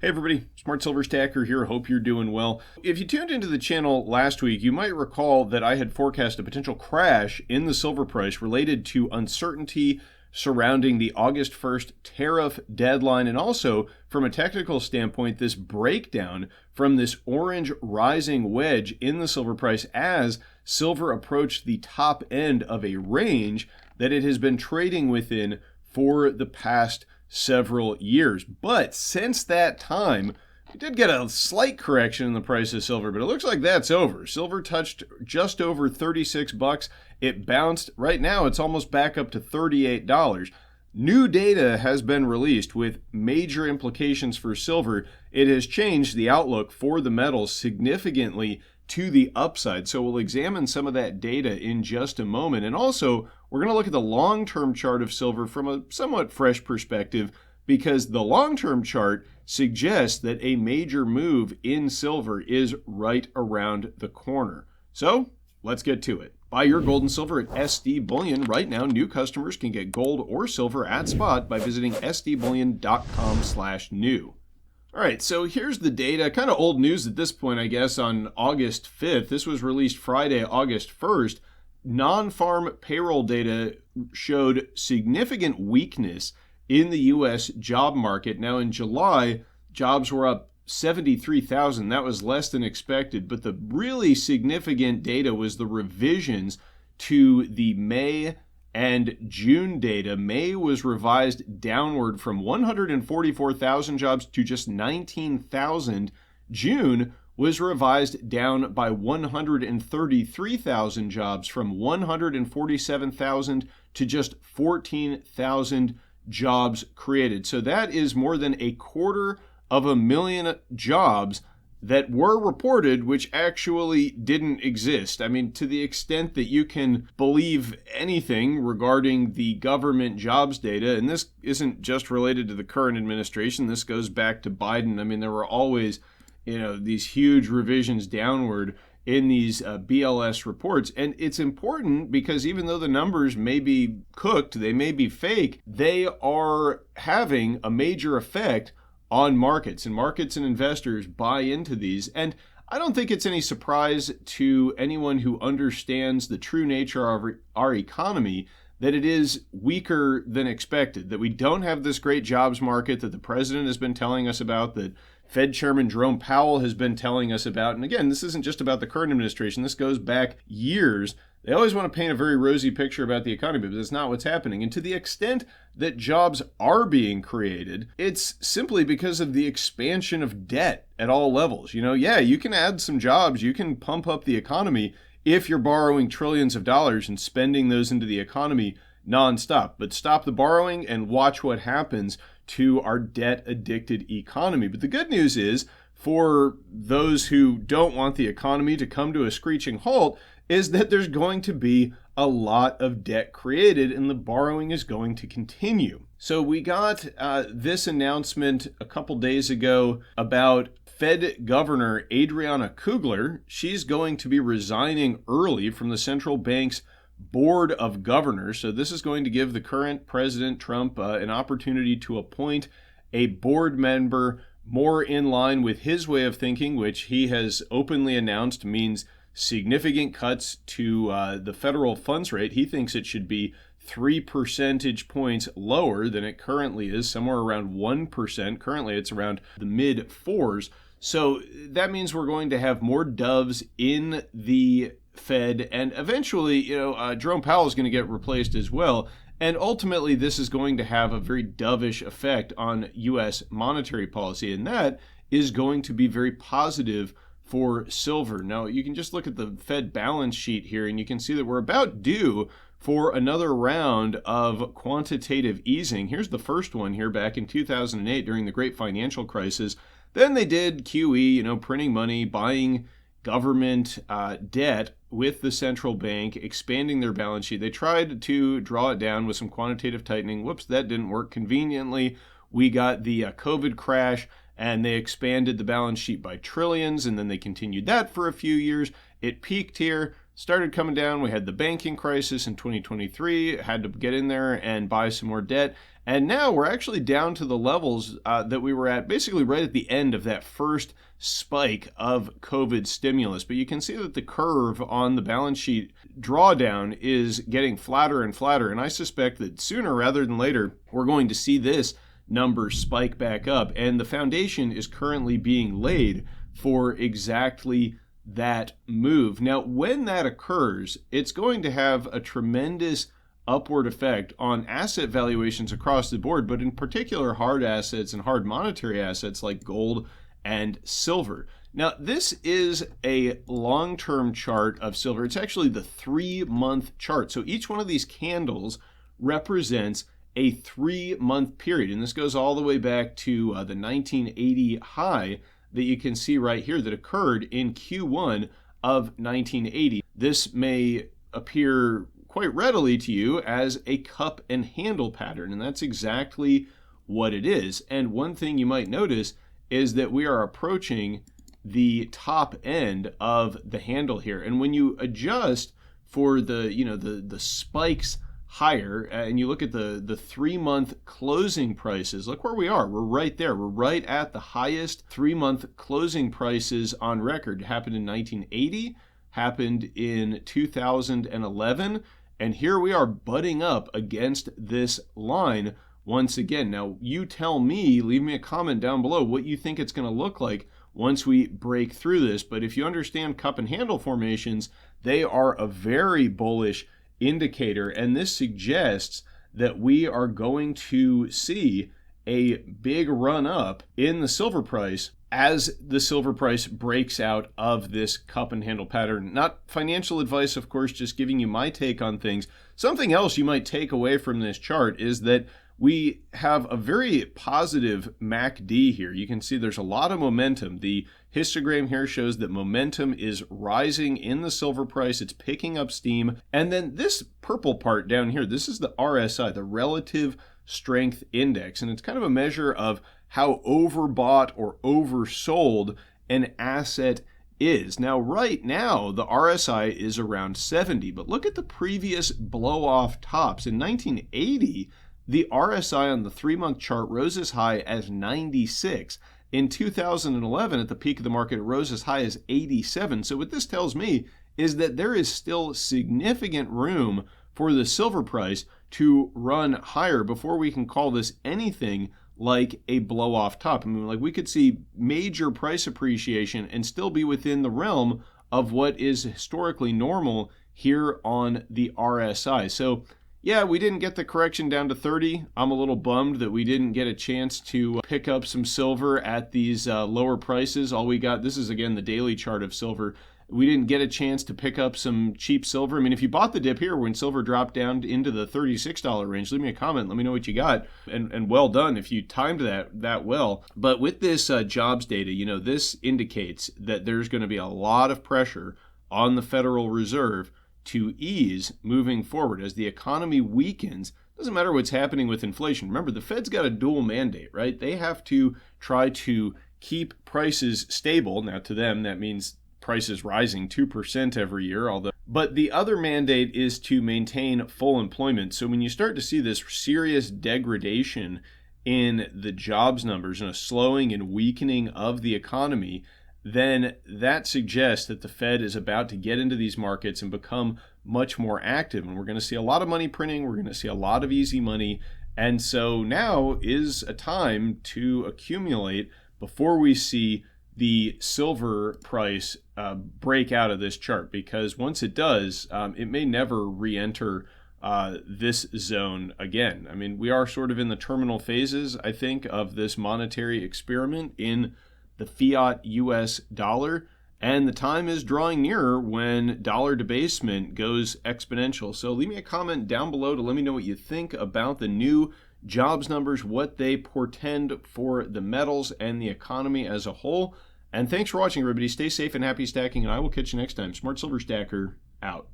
Hey everybody, Smart Silver Stacker here. Hope you're doing well. If you tuned into the channel last week, you might recall that I had forecast a potential crash in the silver price related to uncertainty surrounding the August 1st tariff deadline, and also from a technical standpoint, this breakdown from this orange rising wedge in the silver price as silver approached the top end of a range that it has been trading within for the past several years. But since that time, we did get a slight correction in the price of silver, but it looks like that's over. Silver touched just over 36 bucks. It bounced. Right now, it's almost back up to $38. New data has been released with major implications for silver. It has changed the outlook for the metal significantly to the upside. So we'll examine some of that data in just a moment. And also, we're going to look at the long-term chart of silver from a somewhat fresh perspective, because the long-term chart suggests that a major move in silver is right around the corner. So let's get to it. Buy your gold and silver at SD Bullion. Right now, new customers can get gold or silver at spot by visiting sdbullion.com/new. All right, so here's the data. Kind of old news at this point, I guess, on August 5th. This was released Friday, August 1st. Non-farm payroll data showed significant weakness in the U.S. job market. Now, in July, jobs were up 73,000. That was less than expected. But the really significant data was the revisions to the May and June data. May was revised downward from 144,000 jobs to just 19,000. June was revised down by 133,000 jobs from 147,000 to just 14,000 jobs created. So that is more than 250,000 jobs that were reported, which actually didn't exist. I mean, to the extent that you can believe anything regarding the government jobs data, and this isn't just related to the current administration, this goes back to Biden. I mean, there were always, these huge revisions downward in these BLS reports. And it's important because even though the numbers may be cooked, they may be fake, they are having a major effect on markets, and markets and investors buy into these. And I don't think it's any surprise to anyone who understands the true nature of our economy that it is weaker than expected, that we don't have this great jobs market that the president has been telling us about, that Fed Chairman Jerome Powell has been telling us about. And again, this isn't just about the current administration. This goes back years. They always want to paint a very rosy picture about the economy, but that's not what's happening. And to the extent that jobs are being created, it's simply because of the expansion of debt at all levels. You can add some jobs, you can pump up the economy if you're borrowing trillions of dollars and spending those into the economy nonstop. But stop the borrowing and watch what happens to our debt-addicted economy. But the good news is, for those who don't want the economy to come to a screeching halt, is that there's going to be a lot of debt created and the borrowing is going to continue. So we got this announcement a couple days ago about Fed Governor Adriana Kugler. She's going to be resigning early from the central bank's board of governors. So this is going to give the current President Trump an opportunity to appoint a board member more in line with his way of thinking, which he has openly announced means significant cuts to the federal funds rate. He thinks it should be 3 percentage points lower than it currently is, somewhere around 1%. Currently, it's around the mid fours. So that means we're going to have more doves in the Fed, and eventually, Jerome Powell is going to get replaced as well. And ultimately, this is going to have a very dovish effect on U.S. monetary policy, and that is going to be very positive for silver. Now, you can just look at the Fed balance sheet here, and you can see that we're about due for another round of quantitative easing. Here's the first one here back in 2008 during the great financial crisis. Then they did QE, printing money, buying government debt with the central bank, expanding their balance sheet. They tried to draw it down with some quantitative tightening. Whoops, that didn't work. Conveniently, we got the COVID crash, and they expanded the balance sheet by trillions, and then they continued that for a few years. It peaked here, started coming down. We had the banking crisis in 2023, had to get in there and buy some more debt, And now we're actually down to the levels that we were at basically right at the end of that first spike of COVID stimulus. But you can see that the curve on the balance sheet drawdown is getting flatter and flatter. And I suspect that sooner rather than later, we're going to see this number spike back up. And the foundation is currently being laid for exactly that move. Now, when that occurs, it's going to have a tremendous upward effect on asset valuations across the board, but in particular hard assets and hard monetary assets like gold and silver. Now, this is a long-term chart of silver. It's actually the 3-month chart. So each one of these candles represents a 3-month period. And this goes all the way back to the 1980 high that you can see right here that occurred in Q1 of 1980. This may appear quite readily to you as a cup and handle pattern, and that's exactly what it is. And one thing you might notice is that we are approaching the top end of the handle here. And when you adjust for the spikes higher, and you look at the 3-month closing prices, look where we are. We're right there. We're right at the highest 3-month closing prices on record. It happened in 1980, happened in 2011, and here we are butting up against this line once again. Now, you tell me, leave me a comment down below what you think it's going to look like once we break through this. But if you understand cup and handle formations, they are a very bullish indicator, and this suggests that we are going to see a big run up in the silver price as the silver price breaks out of this cup and handle pattern. Not financial advice, of course, just giving you my take on things. Something else you might take away from this chart is that we have a very positive MACD here. You can see there's a lot of momentum. The histogram here shows that momentum is rising in the silver price. It's picking up steam. And then this purple part down here, this is the RSI, the Relative Strength Index. And it's kind of a measure of how overbought or oversold an asset is. Now, right now, the RSI is around 70, but look at the previous blow-off tops. In 1980, the RSI on the 3-month chart rose as high as 96. In 2011, at the peak of the market, it rose as high as 87. So what this tells me is that there is still significant room for the silver price to run higher before we can call this anything like a blow-off top. I mean, like, we could see major price appreciation and still be within the realm of what is historically normal here on the RSI. So yeah, we didn't get the correction down to 30. I'm a little bummed that we didn't get a chance to pick up some silver at these lower prices. All we got, this is again the daily chart of silver. We didn't get a chance to pick up some cheap silver. I mean, if you bought the dip here when silver dropped down into the $36 range, leave me a comment. Let me know what you got. And well done if you timed that well. But with this jobs data, this indicates that there's going to be a lot of pressure on the Federal Reserve to ease moving forward as the economy weakens. Doesn't matter what's happening with inflation. Remember, the Fed's got a dual mandate, right? They have to try to keep prices stable. Now, to them, that means prices rising 2% every year, but the other mandate is to maintain full employment. So when you start to see this serious degradation in the jobs numbers and a slowing and weakening of the economy, then that suggests that the Fed is about to get into these markets and become much more active. And we're going to see a lot of money printing. We're going to see a lot of easy money. And so now is a time to accumulate before we see the silver price break out of this chart, because once it does, it may never re-enter this zone again. I mean, we are sort of in the terminal phases, I think, of this monetary experiment in the fiat US dollar, and the time is drawing nearer when dollar debasement goes exponential. So leave me a comment down below to let me know what you think about the new jobs numbers, what they portend for the metals and the economy as a whole. And thanks for watching, everybody. Stay safe and happy stacking, and I will catch you next time. Smart Silver Stacker, out.